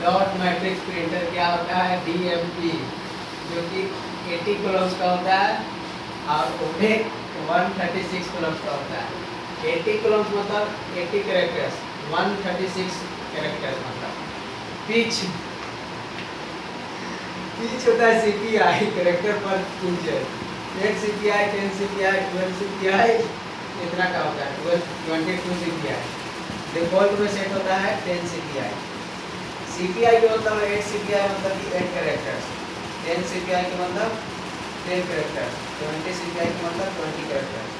Dot matrix printer क्या होता है, DMP, जो कि 80 कॉलम्स का होता है और ओमेक 136 कॉलम्स का होता है। 80 कॉलम्स मतलब 80 कैरेक्टर्स, 136 कैरेक्टर्स मतलब पिच होता है CPI, कैरेक्टर पर इंच, 8 CPI, 10 CPI, 12 CPI, इतना का होता है, 22 CPI। डिफॉल्ट में सेट होता है 10 CPI। CPI का मतलब 8 CPI मतलब कि 8 कैरेक्टर्स, 10 CPI का मतलब 10 कैरेक्टर्स, 20 CPI का मतलब 20 कैरेक्टर्स।